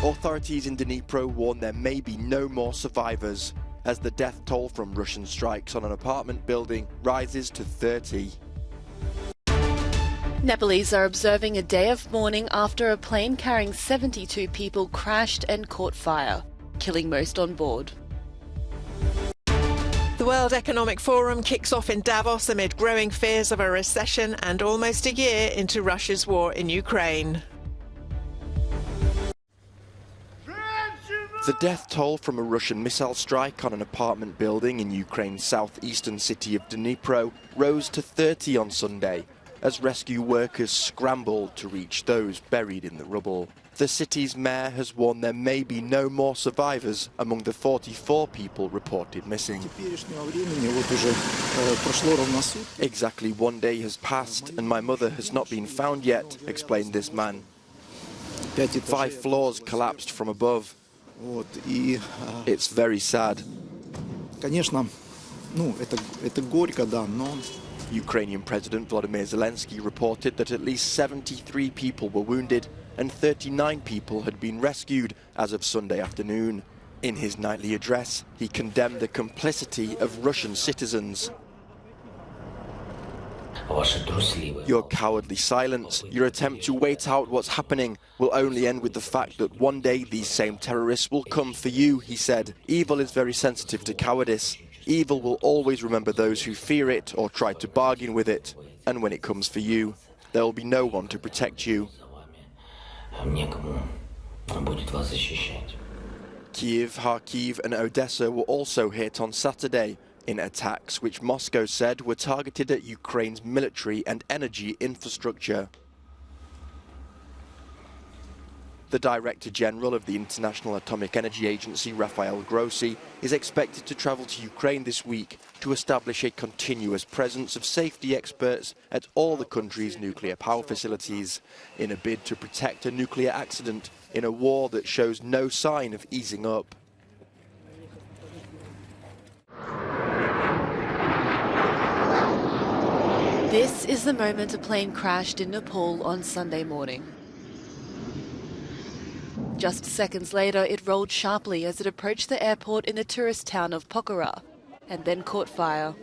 Authorities in Dnipro warn there may be no more survivors as the death toll from Russian strikes on an apartment building rises to 30. Nepalese are observing a day of mourning after a plane carrying 72 people crashed and caught fire, killing most on board. The World Economic Forum kicks off in Davos amid growing fears of a recession and almost a year into Russia's war in Ukraine. The death toll from a Russian missile strike on an apartment building in Ukraine's southeastern city of Dnipro rose to 30 on Sunday as rescue workers scrambled to reach those buried in the rubble. The city's mayor has warned there may be no more survivors among the 44 people reported missing. Exactly 1 day has passed and my mother has not been found yet, explained this man. 5 floors collapsed from above. It's very sad. Ukrainian President Volodymyr Zelensky reported that at least 73 people were wounded and 39 people had been rescued as of Sunday afternoon. In his nightly address, he condemned the complicity of Russian citizens. Your cowardly silence, your attempt to wait out what's happening, will only end with the fact that one day these same terrorists will come for you, he said. Evil is very sensitive to cowardice. Evil will always remember those who fear it or try to bargain with it. And when it comes for you, there will be no one to protect you. Kiev, Kharkiv and Odessa were also hit on Saturday in attacks which Moscow said were targeted at Ukraine's military and energy infrastructure. The Director General of the International Atomic Energy Agency, Rafael Grossi, is expected to travel to Ukraine this week to establish a continuous presence of safety experts at all the country's nuclear power facilities in a bid to protect a nuclear accident in a war that shows no sign of easing up. This is the moment a plane crashed in Nepal on Sunday morning. Just seconds later, it rolled sharply as it approached the airport in the tourist town of Pokhara and then caught fire.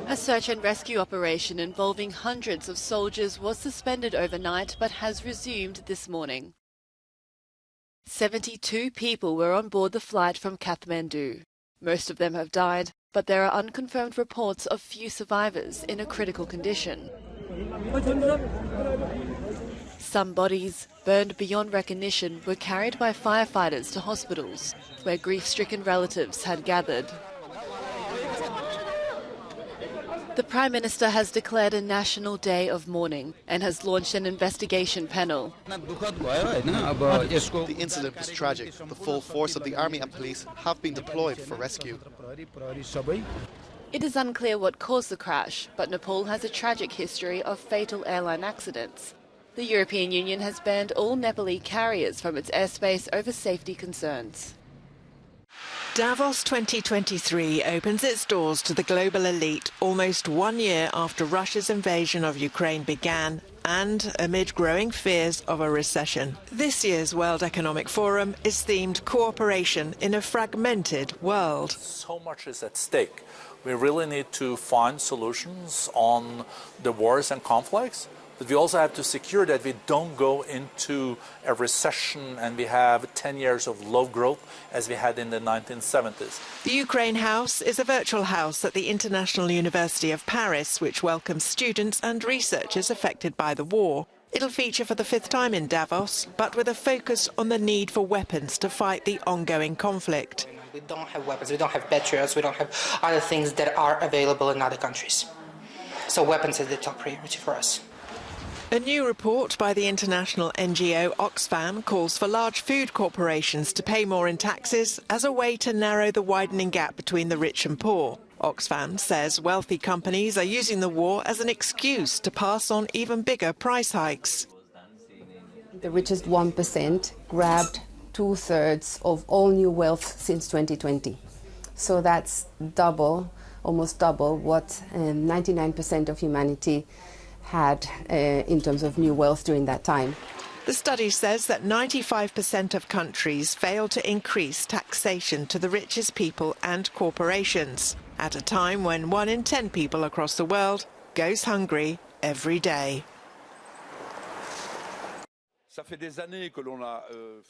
A search and rescue operation involving hundreds of soldiers was suspended overnight but has resumed this morning. 72 people were on board the flight from Kathmandu. Most of them have died, but there are unconfirmed reports of few survivors in a critical condition. Some bodies, burned beyond recognition, were carried by firefighters to hospitals, where grief-stricken relatives had gathered. The Prime Minister has declared a national day of mourning and has launched an investigation panel. The incident was tragic. The full force of the army and police have been deployed for rescue. It is unclear what caused the crash, but Nepal has a tragic history of fatal airline accidents. The European Union has banned all Nepali carriers from its airspace over safety concerns. Davos 2023 opens its doors to the global elite almost 1 year after Russia's invasion of Ukraine began and amid growing fears of a recession. This year's World Economic Forum is themed Cooperation in a Fragmented World. So much is at stake. We really need to find solutions on the wars and conflicts. But we also have to secure that we don't go into a recession and we have 10 years of low growth as we had in the 1970s. The Ukraine House is a virtual house at the International University of Paris, which welcomes students and researchers affected by the war. It'll feature for the 5th time in Davos, but with a focus on the need for weapons to fight the ongoing conflict. We don't have weapons, we don't have patriots, we don't have other things that are available in other countries. So weapons is the top priority for us. A new report by the international NGO Oxfam calls for large food corporations to pay more in taxes as a way to narrow the widening gap between the rich and poor. Oxfam says wealthy companies are using the war as an excuse to pass on even bigger price hikes. The richest 1% grabbed 2/3 of all new wealth since 2020. So that's double, almost double what 99% of humanity had in terms of new wealth during that time. The study says that 95% of countries fail to increase taxation to the richest people and corporations, at a time when 1 in 10 people across the world goes hungry every day.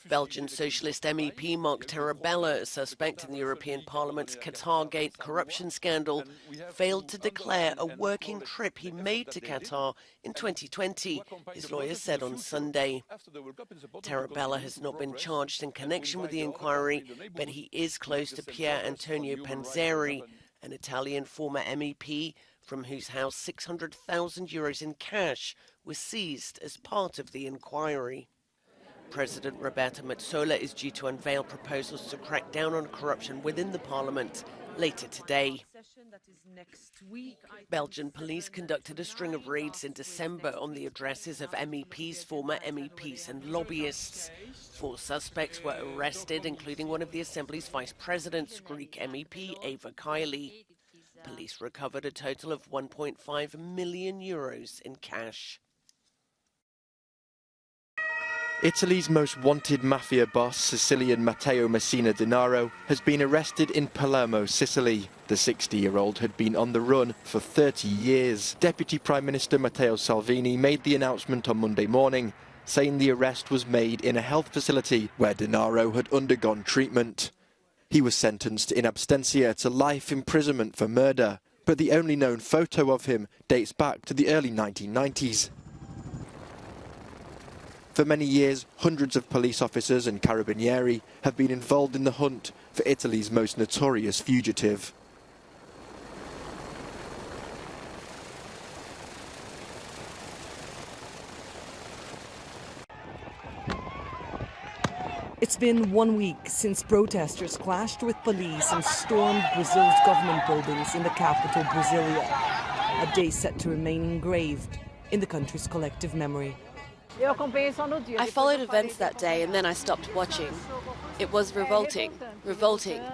Belgian socialist MEP Mark Tarabella, a suspect in the European Parliament's Qatargate corruption scandal, failed to declare a working trip he made to Qatar in 2020, his lawyer said on Sunday. Tarabella has not been charged in connection with the inquiry, but he is close to Pier Antonio Panzeri, an Italian former MEP from whose house €600,000 in cash was seized as part of the inquiry. President Roberta Metsola is due to unveil proposals to crack down on corruption within the parliament later today. Belgian police conducted a string of raids in December on the addresses of MEPs, former MEPs and lobbyists. 4 suspects were arrested, including one of the Assembly's vice presidents, Greek MEP Eva Kaili. Police recovered a total of €1.5 million in cash. Italy's most wanted mafia boss, Sicilian Matteo Messina Denaro, has been arrested in Palermo, Sicily. The 60-year-old had been on the run for 30 years. Deputy Prime Minister Matteo Salvini made the announcement on Monday morning, saying the arrest was made in a health facility where Denaro had undergone treatment. He was sentenced in absentia to life imprisonment for murder, but the only known photo of him dates back to the early 1990s. For many years, hundreds of police officers and carabinieri have been involved in the hunt for Italy's most notorious fugitive. It's been 1 week since protesters clashed with police and stormed Brazil's government buildings in the capital, Brasilia. A day set to remain engraved in the country's collective memory. I followed events that day and then I stopped watching. It was revolting,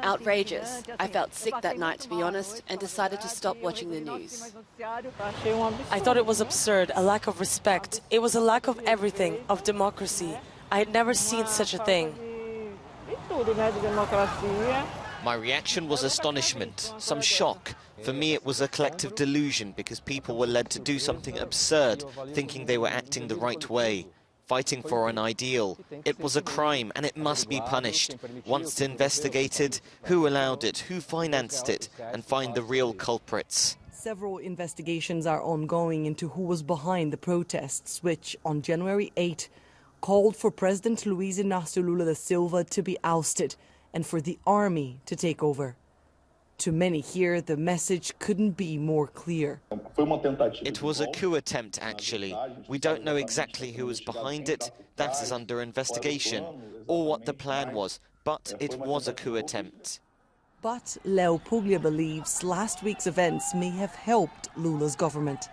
outrageous. I felt sick that night, to be honest, and decided to stop watching the news. I thought it was absurd, a lack of respect. It was a lack of everything, of democracy. I had never seen such a thing. My reaction was astonishment, some shock. For me, it was a collective delusion because people were led to do something absurd, thinking they were acting the right way, fighting for an ideal. It was a crime and it must be punished. Once investigated, who allowed it, who financed it, and find the real culprits. Several investigations are ongoing into who was behind the protests, which on January 8 called for President Luiz Inácio Lula da Silva to be ousted and for the army to take over. To many here, the message couldn't be more clear. It was a coup attempt, actually. We don't know exactly who was behind it. That is under investigation, or what the plan was, but it was a coup attempt. But Leo Puglia believes last week's events may have helped Lula's government.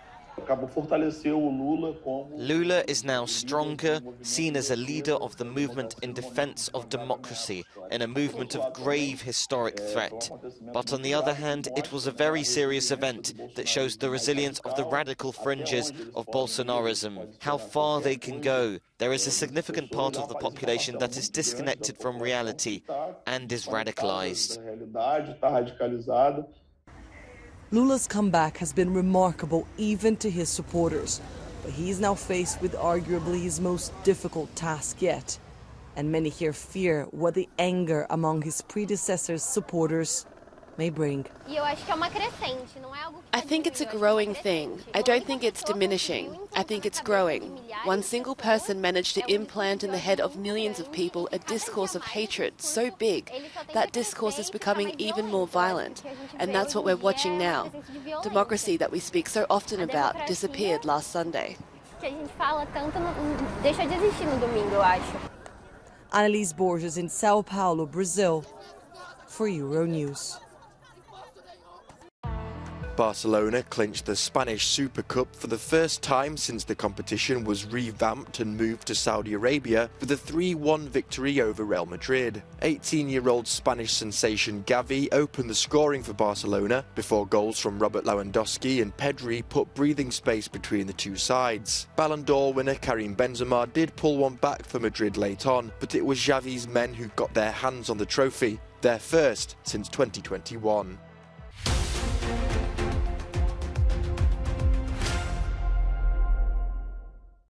Lula is now stronger, seen as a leader of the movement in defense of democracy, in a movement of grave historic threat. But on the other hand, it was a very serious event that shows the resilience of the radical fringes of Bolsonarism, how far they can go. There is a significant part of the population that is disconnected from reality and is radicalized. Lula's comeback has been remarkable even to his supporters, but he is now faced with arguably his most difficult task yet. And many here fear what the anger among his predecessors' supporters may bring. I think it's a growing thing. I don't think it's diminishing. I think it's growing. One single person managed to implant in the head of millions of people a discourse of hatred so big that discourse is becoming even more violent. And that's what we're watching now. Democracy that we speak so often about disappeared last Sunday. Annalise Borges in Sao Paulo, Brazil, for Euronews. Barcelona clinched the Spanish Super Cup for the first time since the competition was revamped and moved to Saudi Arabia with a 3-1 victory over Real Madrid. 18-year-old Spanish sensation Gavi opened the scoring for Barcelona before goals from Robert Lewandowski and Pedri put breathing space between the two sides. Ballon d'Or winner Karim Benzema did pull one back for Madrid late on, but it was Xavi's men who got their hands on the trophy, their first since 2021.